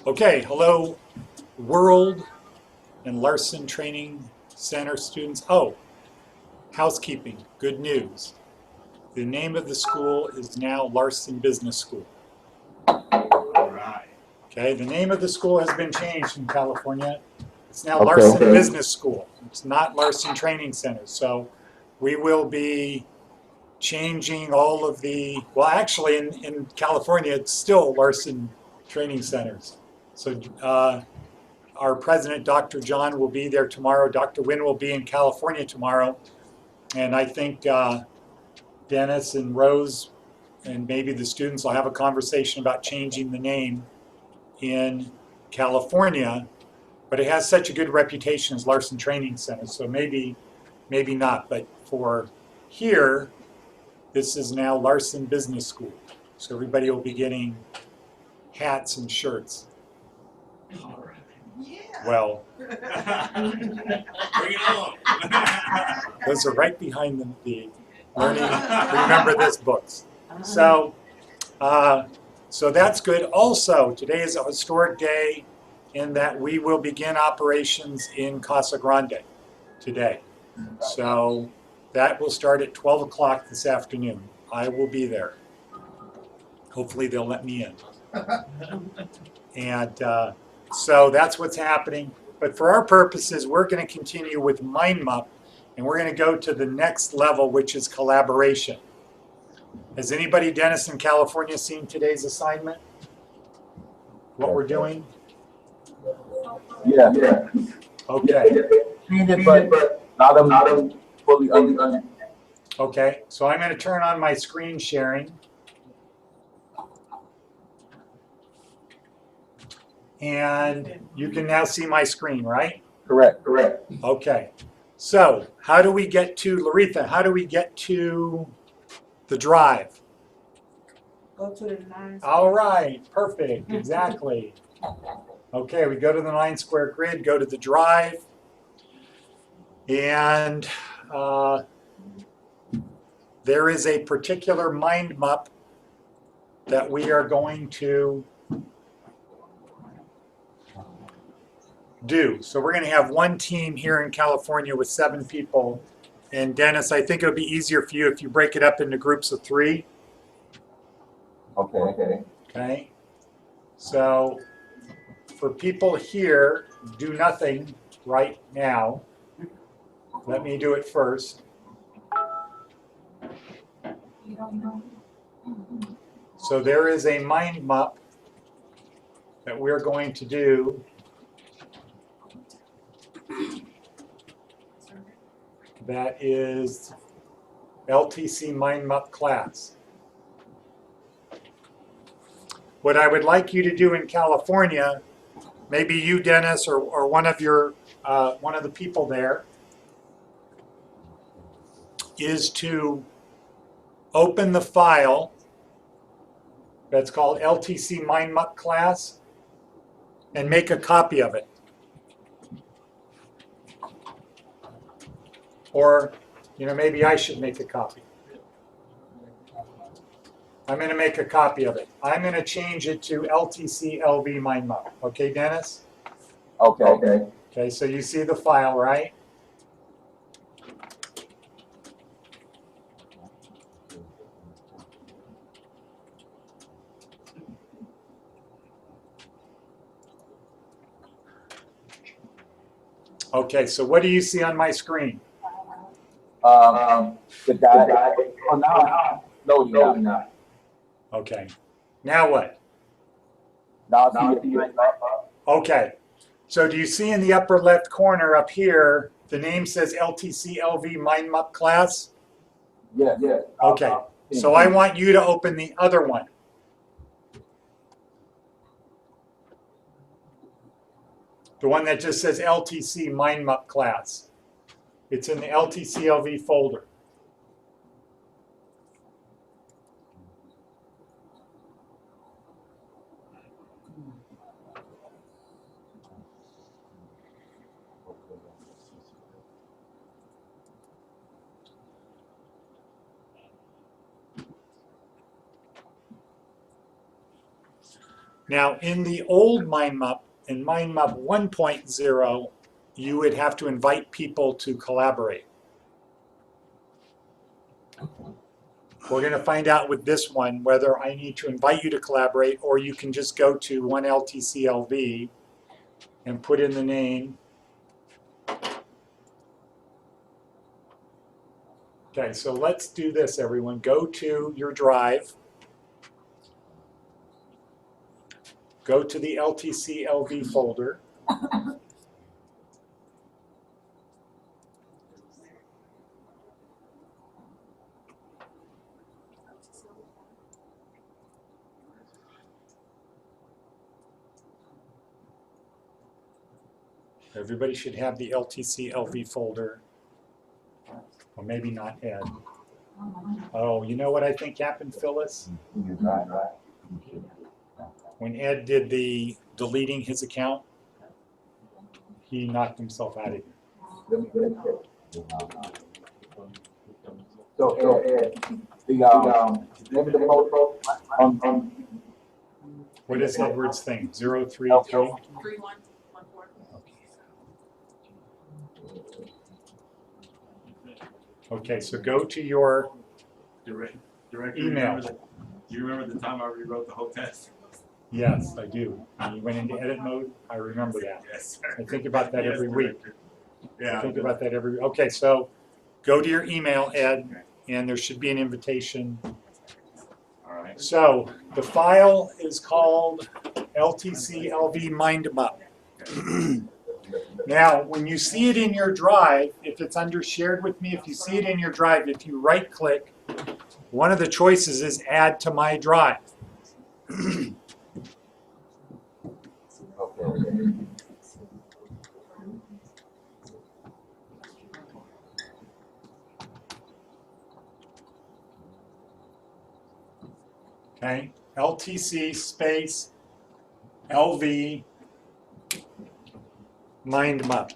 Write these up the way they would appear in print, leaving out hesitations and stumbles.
Okay, hello World and Larson Training Center students. Oh, housekeeping, good news. The name of the school is now Larson Business School. All right. Okay, the name of the school has been changed in California. It's now Larson Business School. It's not Larson Training Center. So we will be changing all of well, actually in California, it's still Larson Training Centers. So our president, Dr. John, will be there tomorrow. Dr. Wynn will be in California tomorrow. And I think Dennis and Rose and maybe the students will have a conversation about changing the name in California. But it has such a good reputation as Larson Training Center, so maybe not. But for here, this is now Larson Business School. So everybody will be getting hats and shirts. All right. Yeah. Well, Bring it on. those are right behind the learning, remember this books. So that's good. Also, today is a historic day in that we will begin operations in Casa Grande today. So that will start at 12 o'clock this afternoon. I will be there. Hopefully they'll let me in. And so that's what's happening. But for our purposes, we're going to continue with MindMup, and we're going to go to the next level, which is collaboration. Has anybody, Dennis, in California, seen today's assignment? What we're doing? Yeah. Okay. Seen it, but not fully understood. Okay. So I'm going to turn on my screen sharing. And you can now see my screen, right? Correct. Okay. So how do we get to, Laretha, how do we get to the drive? Go to the 9. All right. Perfect. Exactly. Okay. We go to the 9-square grid, go to the drive. And there is a particular MindMup that we are going to do. So we're going to have one team here in California with 7 people. And Dennis, I think it'll be easier for you if you break it up into groups of 3. Okay. So for people here, do nothing right now. Let me do it first. So there is a MindMup that we're going to do. That is LTC MindMup class. What I would like you to do in California, maybe you, Dennis, or one of the people there, is to open the file that's called LTC MindMup class and make a copy of it. Or, maybe I should make a copy. I'm going to make a copy of it. I'm going to change it to LTC LV MindMup. Okay, Dennis? Okay. Okay, so you see the file, right? Okay, so what do you see on my screen? The guy. Oh, now. No. Okay. Now what? Now see it. Okay. So do you see in the upper left corner up here, the name says LTC LV MindMup class? Yeah. Okay. So I want you to open the other one. The one that just says LTC MindMup class. It's in the LTC LV folder. Now, in the old MindMup, in MindMup 1.0, you would have to invite people to collaborate. We're going to find out with this one whether I need to invite you to collaborate, or you can just go to 1LTCLV and put in the name. Okay, so let's do this, everyone. Go to your drive. Go to the LTCLV folder. Everybody should have the LTCLV folder. Or maybe not Ed. Oh, you know what I think happened, Phyllis? When Ed did the deleting his account, he knocked himself out of here. So, the name of the photo on What is Edward's thing? 033? 3114. Okay, so go to your Director, email. Do you remember the time I rewrote the whole test? Yes, I do. When you went into edit mode, I remember that. Yes, sir. I think about that Yes, every week. Director. I Yeah. think about that every. Okay, so go to your email, Ed, and there should be an invitation. All right. So the file is called LTCLV MindMup. Now, when you see it in your drive, if it's under shared with me, if you see it in your drive, if you right click, one of the choices is add to my drive. Okay, LTC space LV MindMup.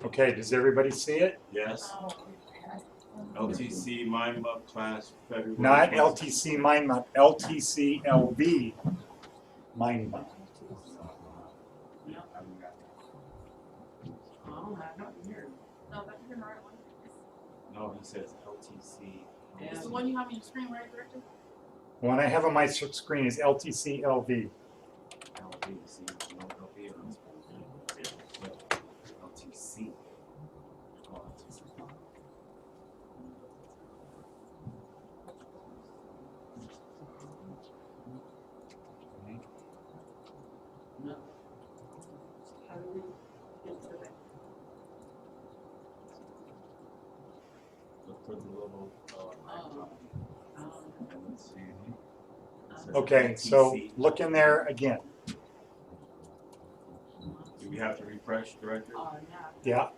Okay, does everybody see it? Yes. LTC MindMup class February. Not 20. LTC MindMup, LTC LV MindMup. No, that's the right one. No, he says LTC. It's the one you have on your screen, right, Director? The one I have on my screen is LTC LV. LTC. No, LV on this one. LTC. Oh, LTC. How do we get to that? Look for the little. Let's see. It says Okay, so LTC. look in there again. Do we have to refresh, Director? Yeah.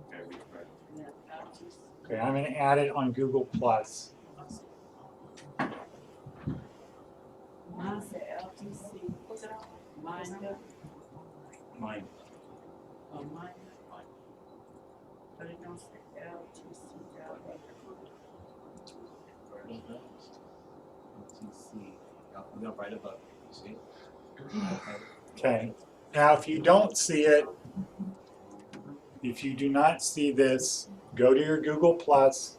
Okay, refresh. Okay, I'm going to add it on Google Plus. Mine said LTC. What's it on? MindMup. Mine. Oh, MindMup. But it don't say LTC. LTC. Yeah, right above. You see? Okay. Now, if you don't see it, if you do not see this, go to your Google Plus.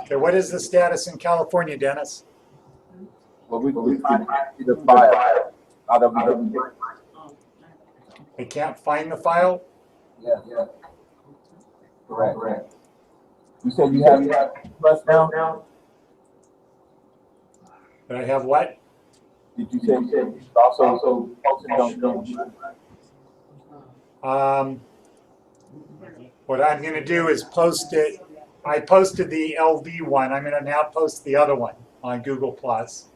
Okay, what is the status in California, Dennis? well, we find the file out of the They can't find the file? yeah. Correct. You said you have plus now? But I have what? Did you say you also posted on? What I'm going to do is post it. I posted the LV one. I'm going to now post the other one on Google Plus.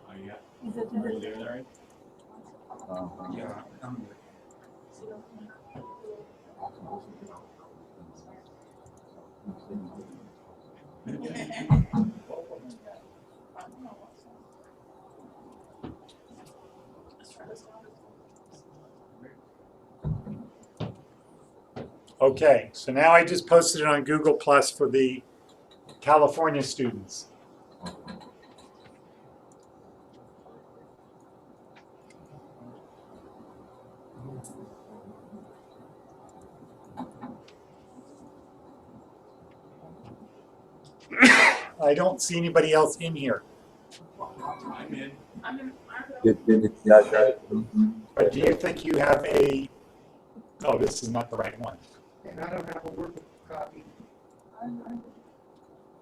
Oh, yeah. Are you there, Larry? Yeah. Okay, so now I just posted it on Google Plus for the California students. I don't see anybody else in here. I'm in. But do you think you have a, oh, this is not the right one. And I don't have a Word copy.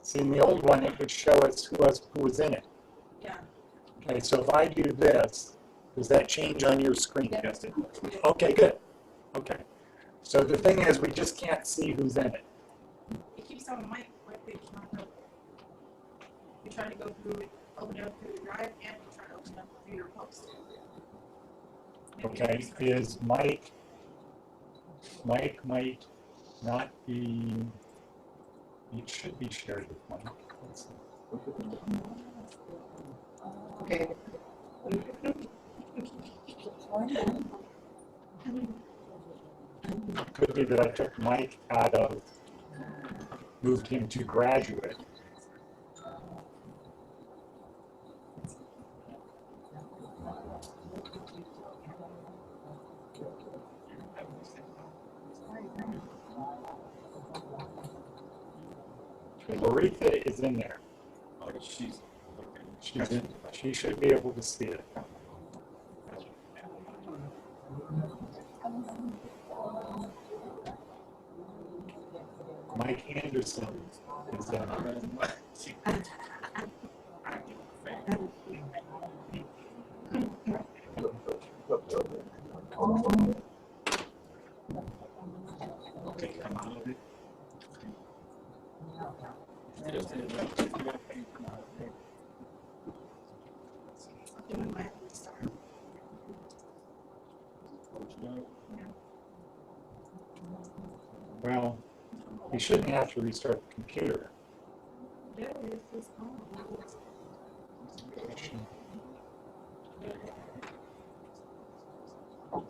See, in the old one, it would show us who was in it. Yeah. Okay, so if I do this, does that change on your screen? Yes, it Okay, good. Okay. So the thing is, we just can't see who's in it. It keeps on my webpage not open. You try to go through it, open it up through the drive, and you try to open it up through your post. Okay, is Mike might not be, it should be shared with Mike. Let's see. Okay. Could be that I took Mike out of, moved him to graduate. Aretha is in there. Oh, she's. She's in, she should be able to see it. Mike Anderson is in there. Okay, come out of it. Doing my restart. Well, you shouldn't have to restart the computer. There it is. Oh.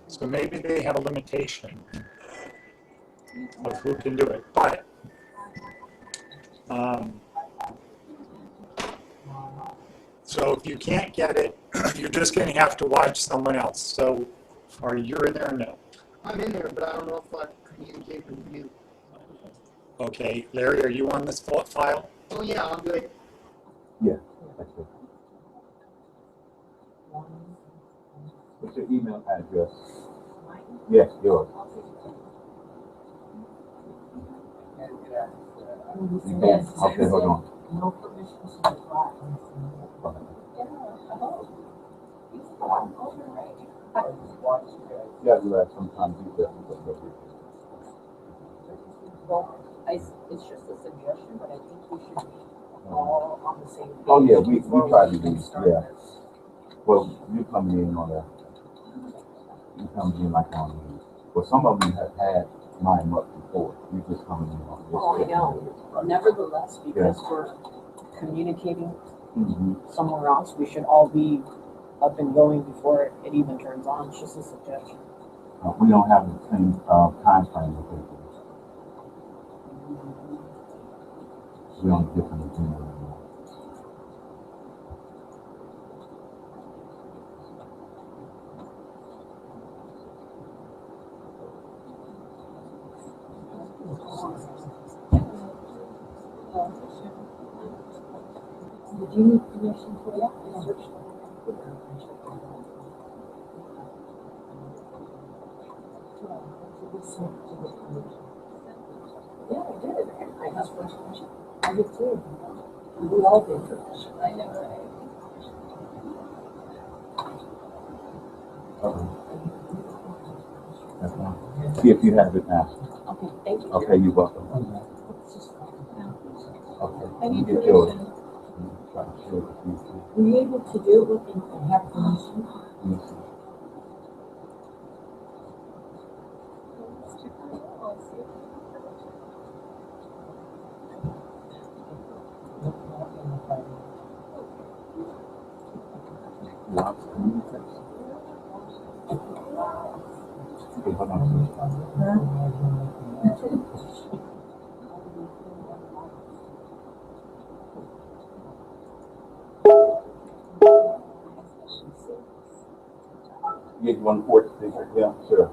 So maybe they have a limitation of who can do it, but so if you can't get it, you're just going to have to watch someone else. So are you in there or no? I'm in there, but I don't know if I communicate with you. Okay, Larry, are you on this file? Oh, yeah, I'm good. Yeah, that's it. What's your email address? Yes, yours. Yes. Okay, hold on. No permissions to reply. Yeah, do that sometimes. Well, it's just a suggestion, but I think we should be all on the same page. Oh, yeah, we before try to even do, start yeah. this. Well, you coming in on that. You coming in like on, well, some of them have had MindMup before. You just coming in on this. Oh, I know. Nevertheless, because we're communicating somewhere else, we should all be up and going before it even turns on. It's just a suggestion. We don't have the same time frame with people. We're on a different agenda. Did you need permission for that? Yeah, I did. I asked for permission. I did too. We all did. I know, right? That's fine. See if you have it now. Okay, thank you. Okay, you're welcome. Okay. I need You get yours. permission. Try to share it with you. Were you able to do it with and have permission? Yes. Lots of communication. Okay, hold on. Yeah, you want to forward the picture? Yeah, sure.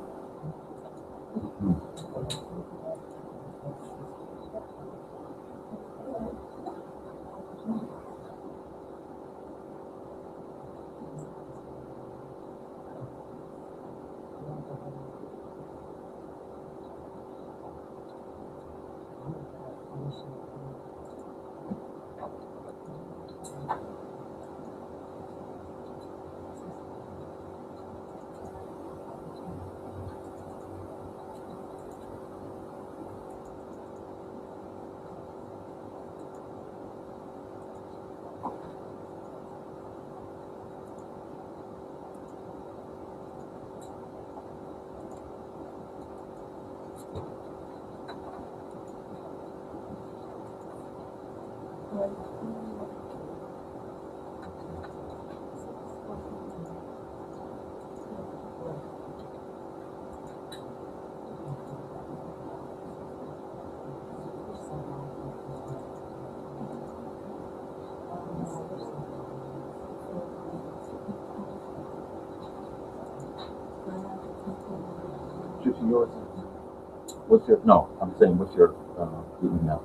Just yours. What's your, no, I'm saying what's your email?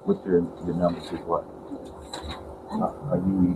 What's your number is what? Are you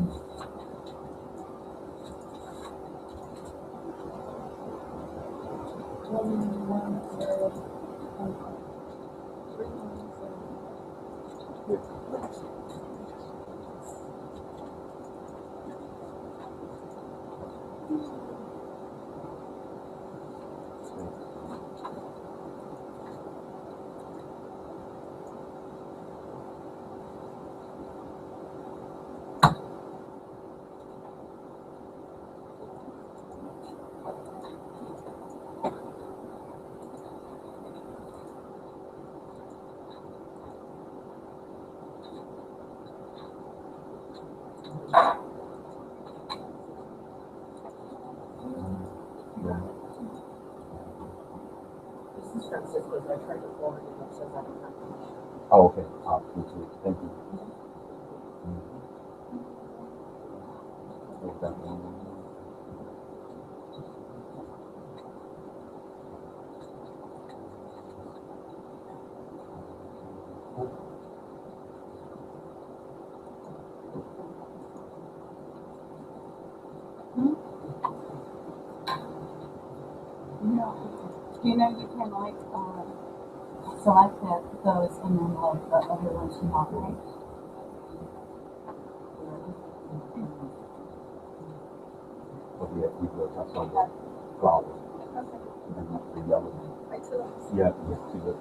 This is Francisco's. I tried to forward it. It says I don't have permission. Oh, okay. Thank you. No. You know, you can like select those and then like the other ones not, right? But yeah, we will touch on the flowers. And the yellow. Yeah, yes, see that.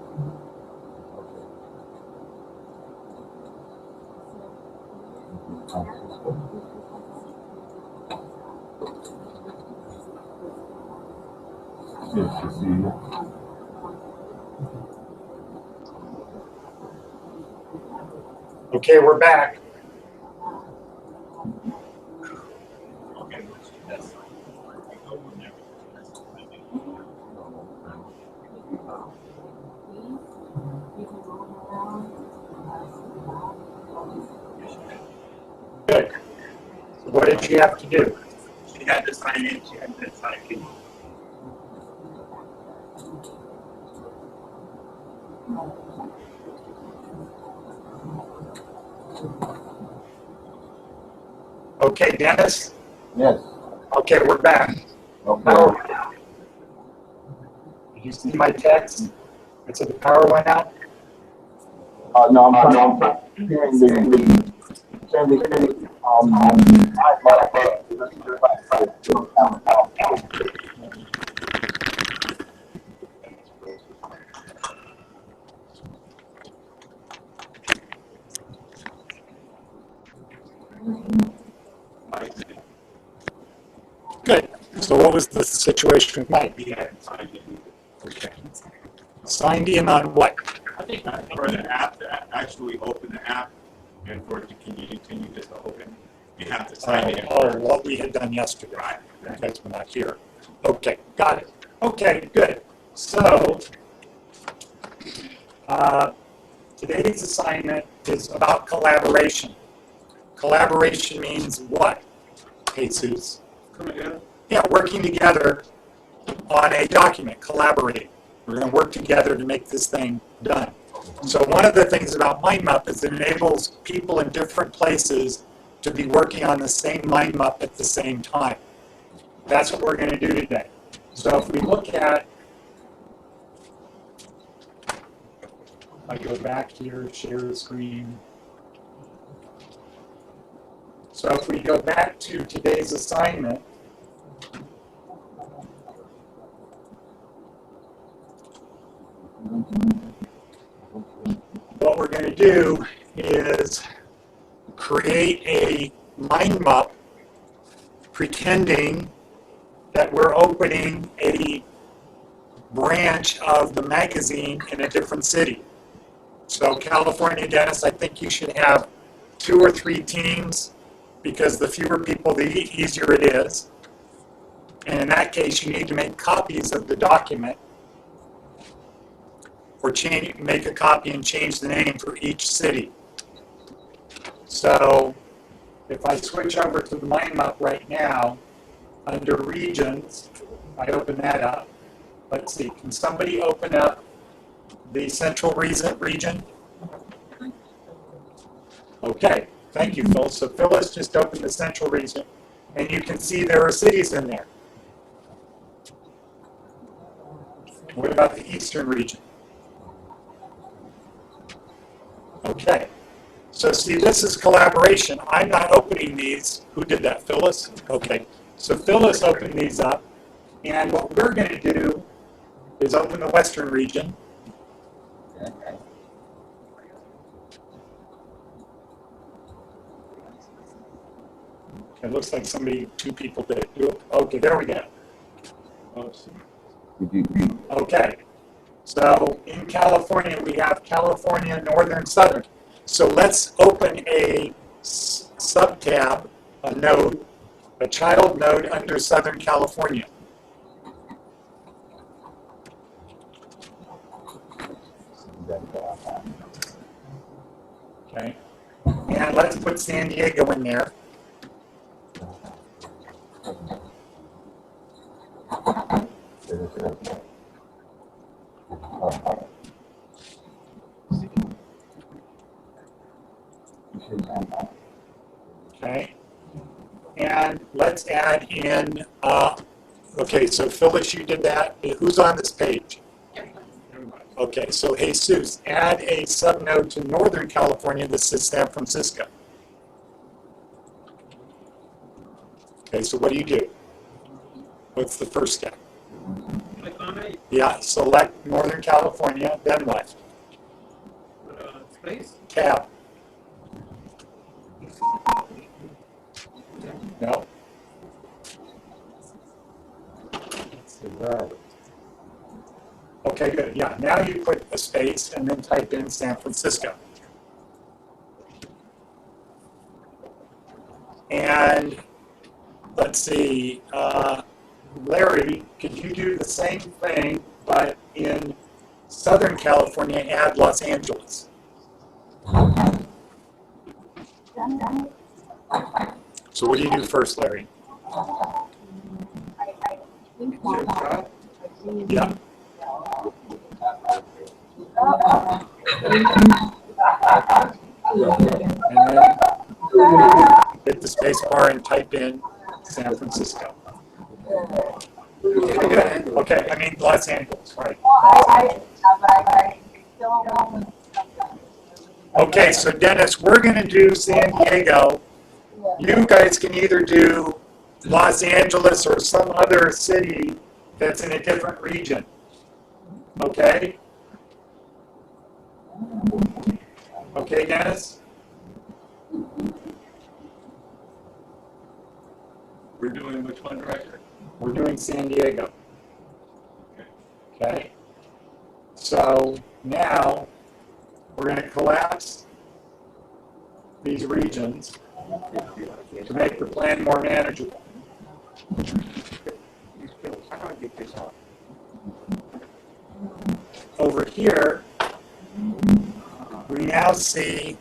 Okay. Yes, Cecilia. Okay, we're back. Good. So what did you have to do? She had to sign in, she had to sign in. Okay, Dennis? Yes. Okay, we're back. Okay. Power went out. Did you see my text? It said the power went out? No, I'm hearing the Good. So what was the situation with Mike? He hadn't signed in. Okay. Signed in on what? I think for the app to actually open the app and for it to continue just to open, you have to sign in. Oh, what we had done yesterday. Right. You guys were not here. Okay, got it. Okay, good. So, today's assignment is about collaboration. Collaboration means what, Jesus? Come again? Yeah, working together on a document, collaborating. We're going to work together to make this thing done. So one of the things about MindMup is it enables people in different places to be working on the same MindMup at the same time. That's what we're going to do today. So if we look at, I go back here, share the screen. So if we go back to today's assignment, what we're going to do is create a MindMup pretending that we're opening a branch of the magazine in a different city. So California, Dennis, I think you should have 2 or 3 teams because the fewer people, the easier it is. And in that case, you need to make copies of the document or make a copy and change the name for each city. So if I switch over to the MindMup right now, under regions, I open that up. Let's see, can somebody open up the central region? Okay, thank you, Phil. So Phyllis just opened the central region, and you can see there are cities in there. What about the eastern region? Okay, so see, this is collaboration. I'm not opening these. Who did that, Phyllis? Okay, so Phyllis opened these up, and what we're going to do is open the western region. It looks like 2 people did it. Okay, there we go. Oops. Okay, so in California, we have California, Northern, Southern. So let's open a sub-tab, a node, a child node under Southern California. Okay, and let's put San Diego in there. Okay, and let's add in, okay, so Phyllis, you did that. Who's on this page? Okay, so Jesus, add a subnode to Northern California. This is San Francisco. Okay, so what do? What's the first step? Click on it, Yeah, select Northern California, then what? space. Tab. No. Let's see, where are we? Okay, good. Yeah, now you put a space and then type in San Francisco. And let's see, Larry, could you do the same thing, but in Southern California, add Los Angeles? So what do you do first, Larry? think about that. Yeah. And then hit the space bar and type in San Francisco. Okay, I mean Los Angeles, right? Okay, so Dennis, we're going to do San Diego. You guys can either do Los Angeles or some other city that's in a different region. Okay? Okay, Dennis? We're doing which one, Director? We're doing San Diego. Okay? So now we're going to collapse these regions to make the plan more manageable. Over here, we now see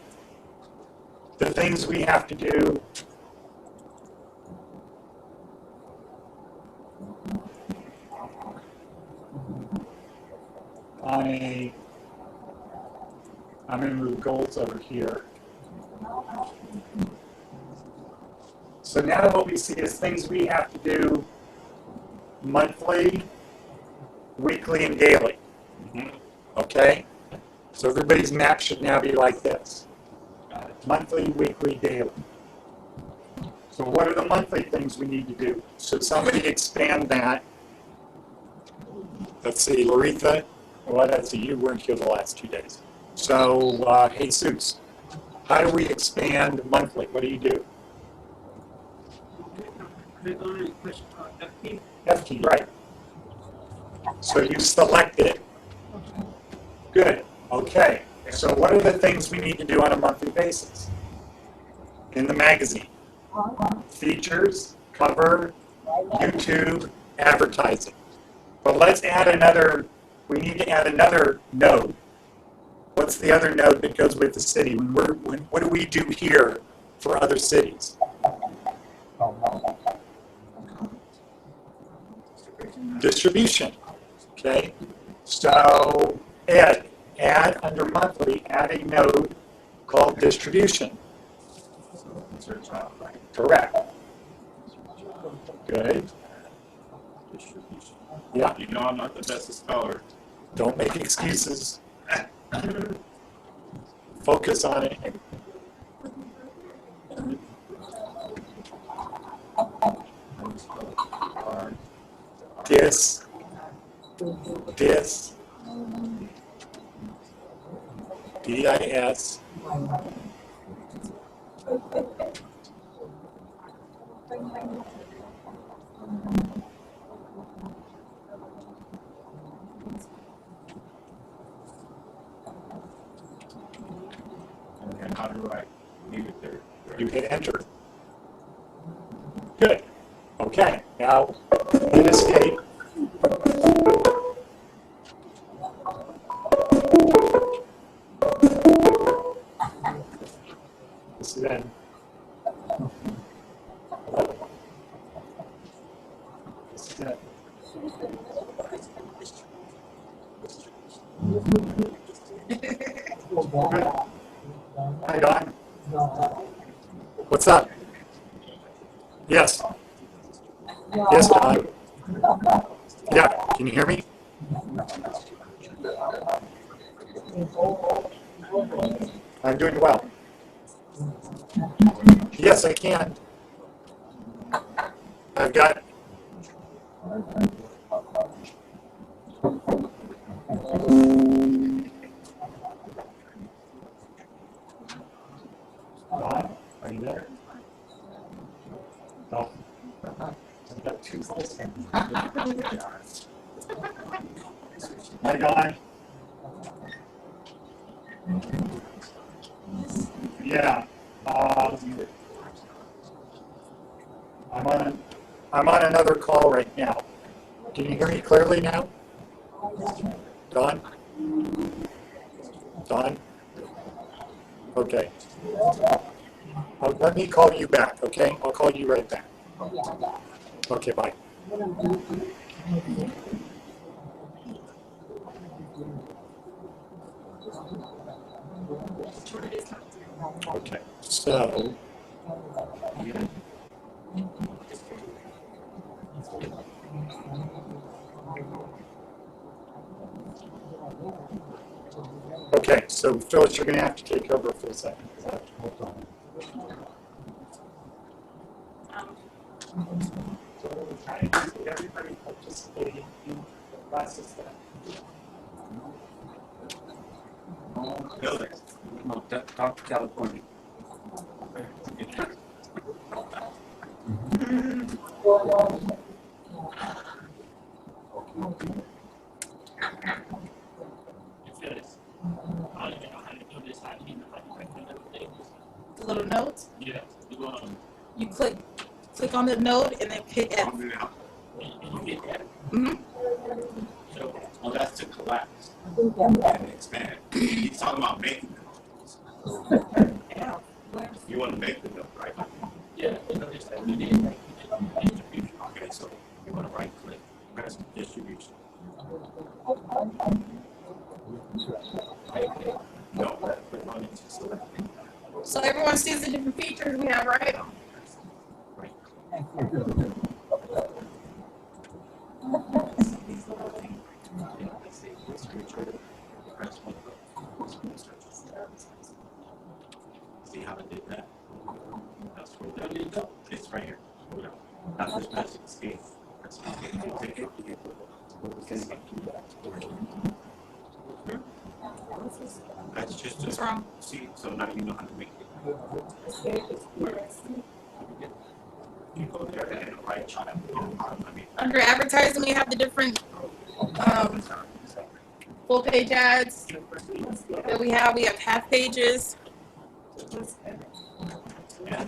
the things we have to do on a, I'm going to move goals over here. So now what we see is things we have to do monthly, weekly, and daily. Okay? So everybody's map should now be like this. Monthly, weekly, daily. So what are the monthly things we need to do? Should somebody expand that? Let's see, Laretha. Well, let's see, you weren't here the last 2 days. So, Jesus, how do we expand monthly? What do you do? Click on it, push FP. F key, right. So you select it. Good. Okay. So what are the things we need to do on a monthly basis? In the magazine. Features, cover, YouTube, advertising. But let's add another, we need to add another node. What's the other node that goes with the city? What do we do here for other cities? Distribution. Okay? So add under monthly, add a node called distribution. Correct. Good. Yeah. You know I'm not the best speller. Don't make excuses. Focus on it. Dis. DIS. And how do I leave it there? You hit enter. Good. Okay. Now hit escape. This is in. This is it. Hi, Don. What's up? Yes. Yes, Don. Yeah, can you hear me? I'm doing well. Yes, I can. I've got. Don, are you there? No. I've got 2 calls. Hi, Don. Yeah. I'm on another call right now. Can you hear me clearly now? Don? Don? Okay. Let me call you back, okay? I'll call you right back. Okay, bye. Okay, so. Okay, so Phyllis, you're gonna have to take over for a second. So we're trying to see everybody participating in the classes that. No, talk to California. The little notes, Yeah. you click on the node and then hit F. Mm-hmm. Well, that's to collapse I think that and expand. He's talking about making the notes. Yeah. You want to make the note, right? Yeah, you know, just like we did, like we did distribution. Okay, so You want to right click, press distribution. no, click on it to select. So everyone sees the different features we have, right? These little things. See how I did that? That's where that is. It's right here. That's just pressing escape. That's just What's a, wrong? see, so now you know how to make it. You go there and right child. I mean, Under advertising, we have the different full page ads that we have. We have half pages,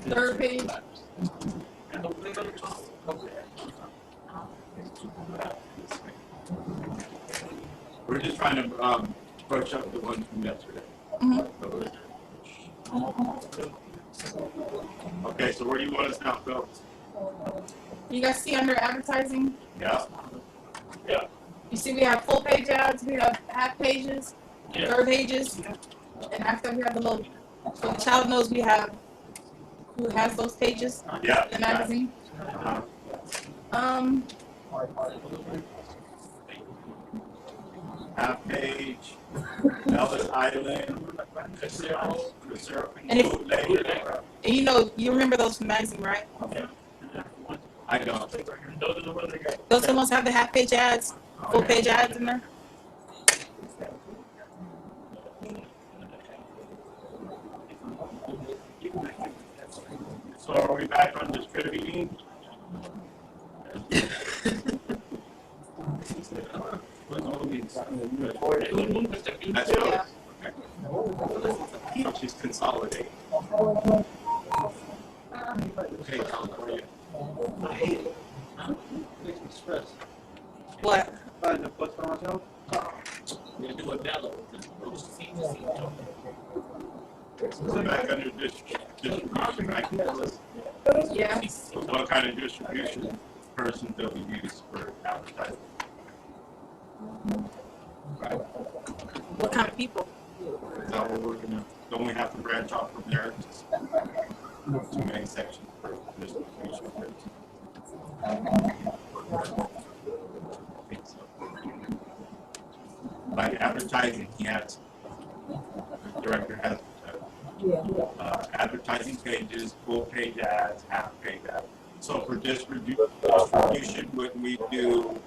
third page. we're just trying to brush up the ones from yesterday. Mhm. Okay, so where do you want us now, Phil? You guys see under advertising? Yeah. You see we have full page ads, we have half pages, third pages, and after we have the little, so the child knows we have who has those pages Yeah. in the magazine. Uh-huh. Half page, Ellis Island, And you know, you remember those from the magazine, right? I don't. Those ones have the half page ads, full page ads in there. So are we back on distributing? That's Yeah. okay. So she's consolidating. Okay, California. What? So back under distribution, right? Yeah. So what kind of distribution person do we use for advertising? Right? What kind of people? Is that what we're gonna, don't we have to branch off from there? Just too many sections for distribution. Like advertising, he has, the director has advertising pages, full page ads, half page ads. So for distribution, wouldn't we do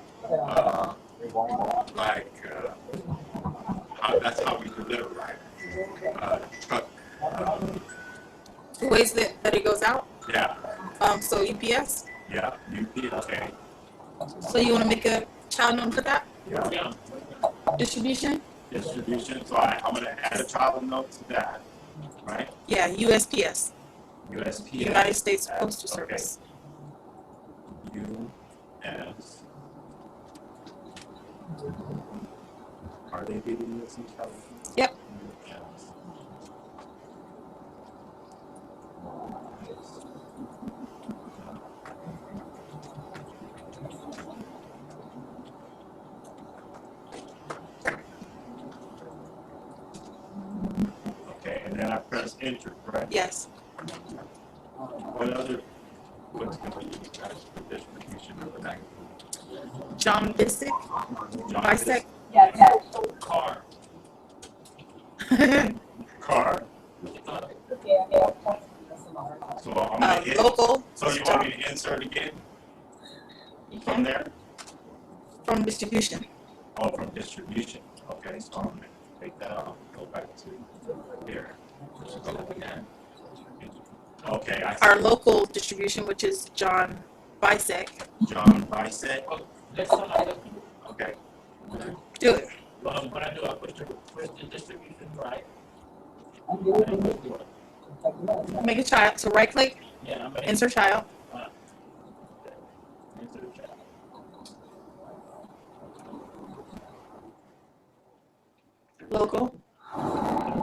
that's how we deliver, right? Truck. The ways that it goes out. Yeah. So UPS. Yeah. Okay. So you want to make a child note for that? Yeah. Distribution. Distribution. So I'm going to add a child note to that, right? Yeah, USPS. USPS. United States Postal Service. US. Are they getting this in California? Yep. Yes. just entered, right? Yes. What other, what's going to be used as for distribution of the magazine? John Bisick. John, Bisect. Yeah, yeah. Car. Car. Yeah. So I'm gonna hit. Local. So you want me to insert again from there? From distribution. Oh, from distribution. Okay, so I'm gonna take that off. Go back to here. Okay, I see. Our local distribution, which is John Bisek. John Bisett. Okay. Do it. What I do, I push the distribution right. Make a child. So right click, Yeah, I'm ready. insert child. Local.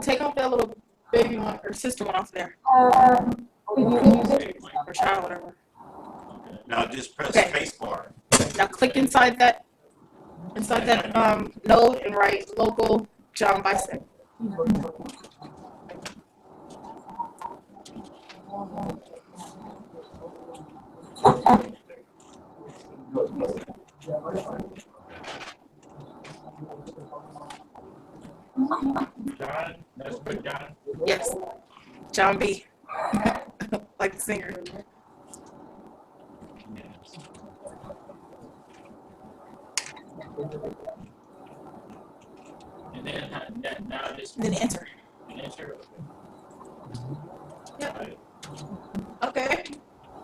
Take off that little baby one or sister one off there. Or child, whatever. Now just press Okay. space bar. Now click inside that node and write local John Bisek. John, that's good, John. Yes. John B. Like the singer. And then now this. Then enter. Enter. Yep. Okay.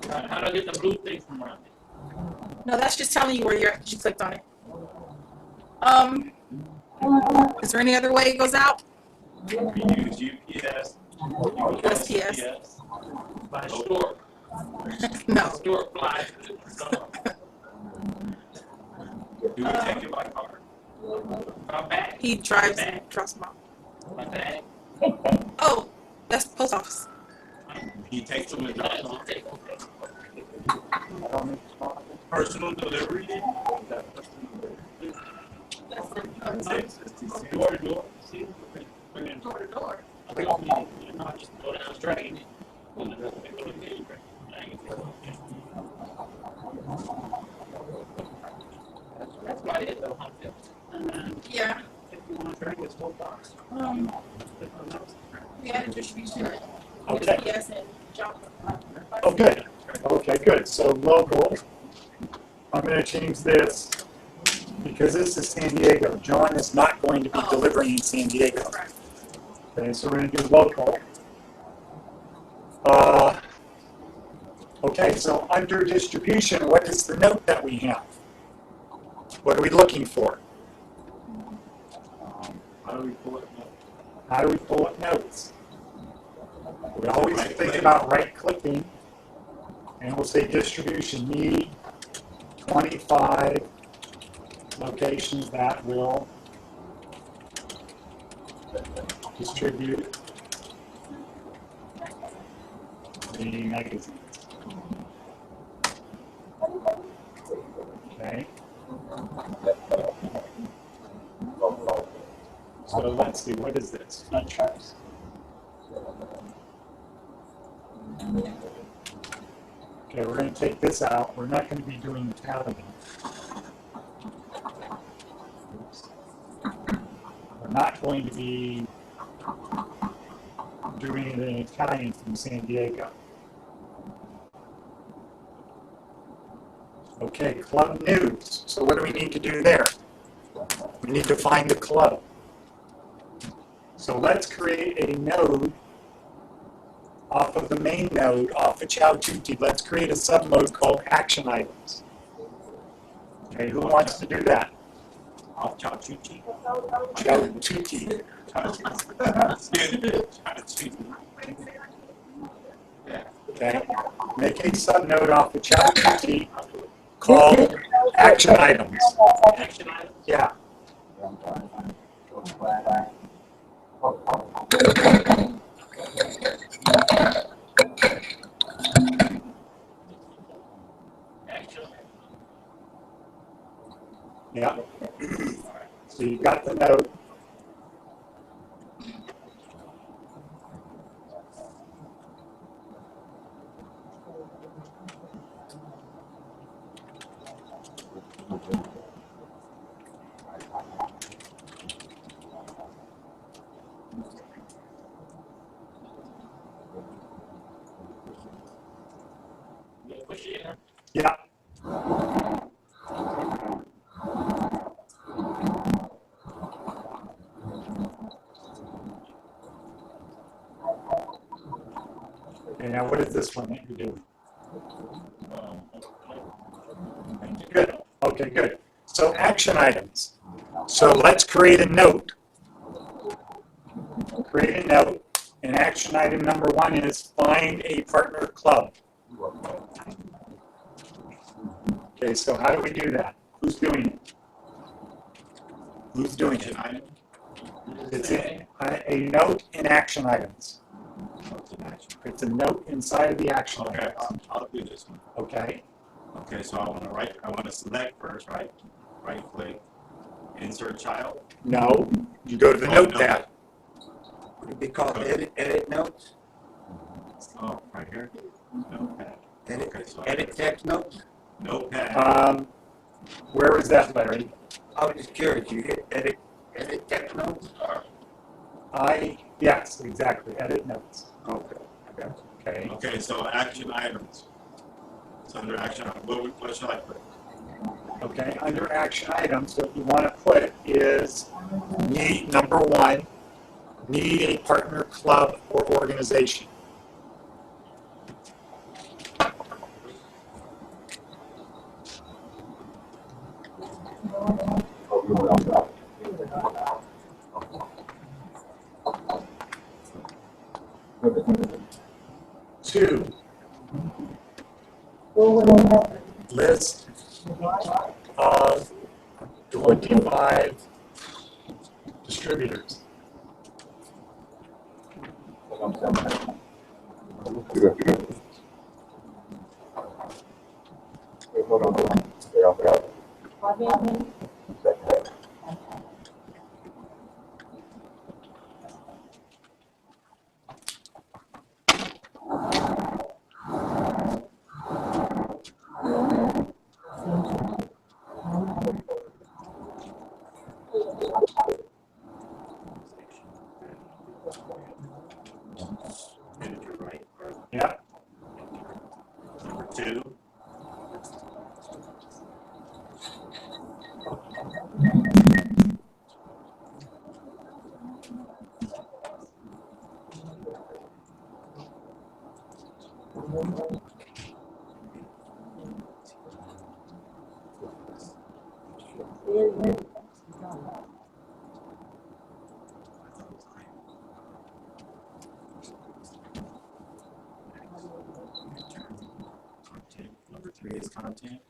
How do I get the blue thing from around it? No, that's just telling you where you're at. You clicked on it. Is there any other way it goes out? We use UPS. USPS. By store. No. Store flies. Do we take it by car? My bag. He drives and drops them off. My bag. Oh, that's the post office. He takes them and drops them off. Personal delivery. Door to door. See? Bring it door to door. Okay. Not just go down straight. That's about it though, huh? Yeah. If you want to drink this whole box. We had a distribution. Okay. USPS and John. Oh, good. Okay, good. So local. I'm going to change this because this is San Diego. John is not going to be delivering in San Diego. Okay, so we're going to do local. Okay, so under distribution, what is the note that we have? What are we looking for? How do we pull it? How do we pull up notes? We always think about right-clicking, and we'll say distribution need 25 locations that will distribute the magazines. Okay. So let's see, what is this? Features. Okay, we're going to take this out. We're not going to be doing Italian. We're not going to be doing it in Italian from San Diego. Okay, club news. So what do we need to do there? We need to find the club. So let's create a node off of the main node, off of Chow Tutti. Let's create a submode called action items. Okay, who wants to do that? Off Chow Tutti. Chow Tutti. Okay, make a subnode off of Chow Tutti called action items. Action item. Yeah. Action. Yeah. So you got the node. Yeah, push it in there. Yeah. Okay, now what is this one that you do? Good. Okay, good. So action items. So let's create a note. Create a note. And action item number 1 is find a partner club. Okay, so how do we do that? Who's doing it? Who's doing it? Item. It's a note in action items. It's a note inside of the action Okay, items. I'll do this one. Okay. Okay, so I want to select first, right? Right click, insert child. No, you go to the note tab. Would it be called edit notes? Oh, right here. Notepad. Okay, so Edit text notes? Notepad. Where is that, Larry? I was just curious, you hit edit text notes? Yes, exactly. Edit notes. Okay. Okay. Okay, so action items. It's under action items. What should I put? Okay, under action items, what you want to put is number 1, need a partner club or organization. Two, list of 25 distributors. Enter, right? Yeah. Number 2. Content. Number 3 is content.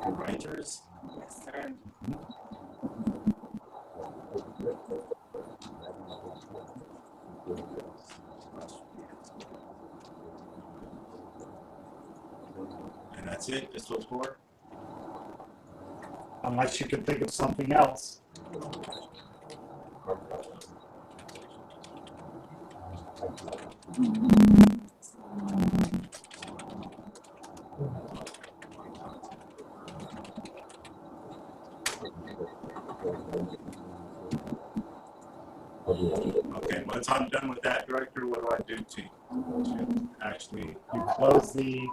Writers. And that's it. Just those 4. Unless you can think of something else. Okay, once I'm done with that, Director, what do I do to actually? You close in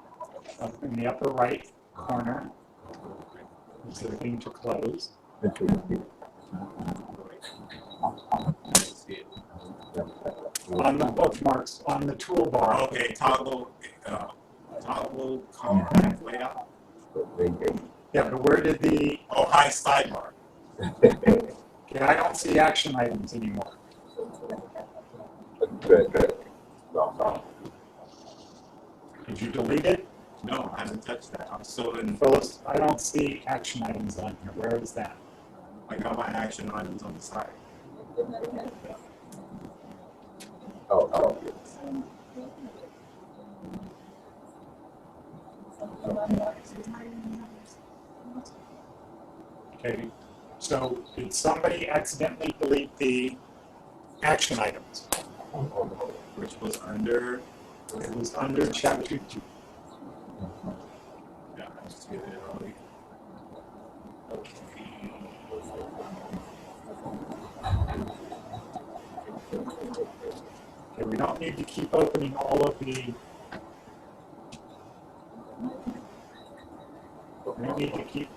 the upper right corner. Is the thing to close. On the bookmarks, on the toolbar. Okay, toggle compact layout. Yeah, but where did Oh, high sidebar. okay, I don't see action items anymore. Did you delete it? No, I haven't touched that. I'm still in. Phyllis, I don't see action items on here. Where is that? I got my action items on the side. Okay, so did somebody accidentally delete the action items? Which was under, It was under chapter 2. yeah, I just did it early. Okay, we don't need to keep opening all of the. We don't need to keep,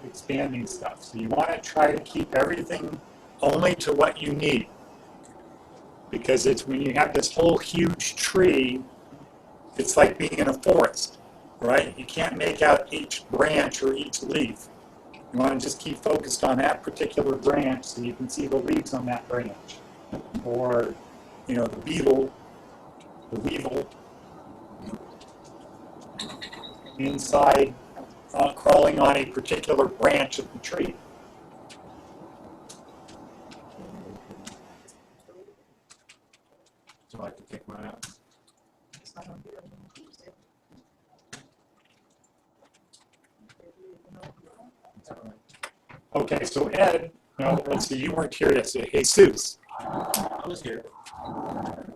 expanding stuff. So you want to try to keep everything only to what you need. Because it's when you have this whole huge tree, it's like being in a forest, right? You can't make out each branch or each leaf. You want to just keep focused on that particular branch so you can see the leaves on that branch. Or, the beetle, the weevil, inside, crawling on a particular branch of the tree. So I can take mine out. Okay, so Ed, no, let's see, you weren't here yesterday. Jesus, I was here.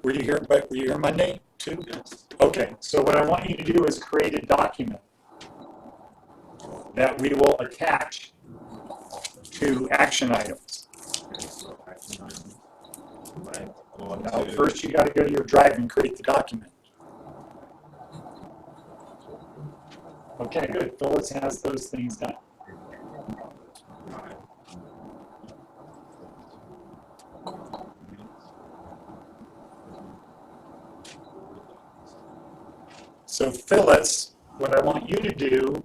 were you here Monday too? Yes. Okay, so what I want you to do is create a document that we will attach to action items. Okay, so action item. Right. Go Now, to- first you got to go to your drive and create the document. Okay, good. Phyllis has those things done. Right. So Phyllis, what I want you to do,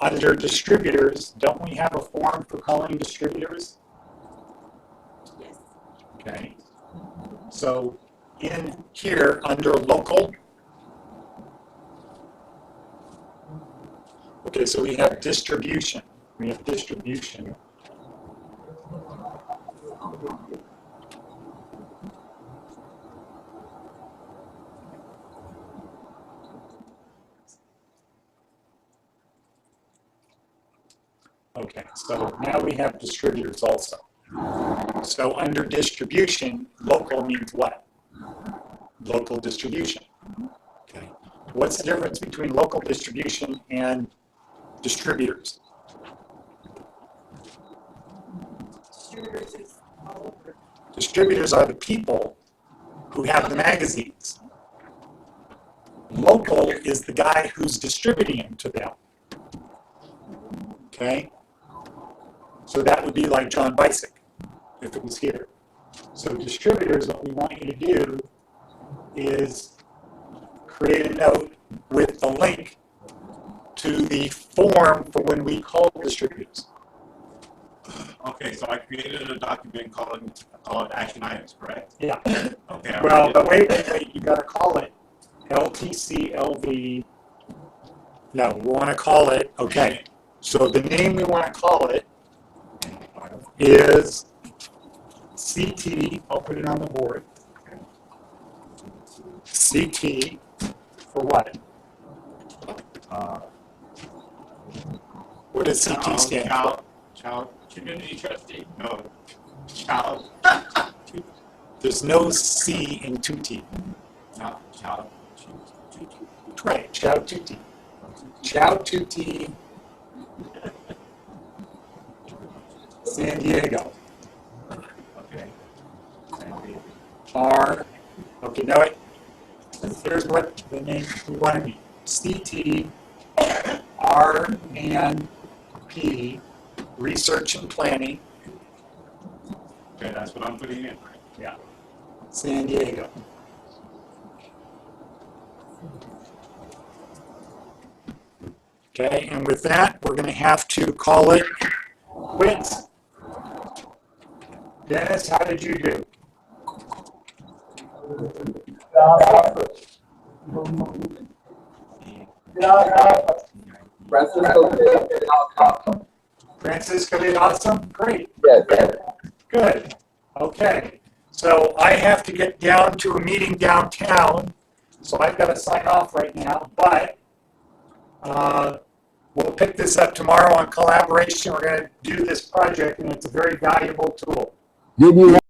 under distributors, don't we have a form for calling distributors? Yes. Okay. So in here, under local, okay, so we have distribution. We have distribution. Okay, so now we have distributors also. So under distribution, local means what? Local distribution. Okay. What's the difference between local distribution and distributors? Distributors is all over. Distributors are the people who have the magazines. Local is the guy who's distributing them to them. Okay? So that would be like John Bisick, if it was here. So distributors, what we want you to do is create a note with the link to the form for when we call distributors. Okay, so I created a document called action items, correct? Yeah. Okay. Well, but wait, you gotta call it LTCLV. No, we wanna call it, okay. So the name we wanna call it is CT, I'll put it on the board. CT for what? What does CT stand for? Child. Community trustee. No. Child. There's no C in 2T. Child. Right, Chow 2T. Chow 2T. San Diego. Okay. R. Okay, now here's what the name we want to be. CT R and P, research and planning. Okay, that's what I'm putting in. Yeah. San Diego. Okay, and with that, we're going to have to call it quits. Dennis, how did you do? Francisco did awesome? Great. Yes. Good. Okay. So I have to get down to a meeting downtown, so I've got to sign off right now, but we'll pick this up tomorrow on collaboration. We're going to do this project, and it's a very valuable tool. Didn't you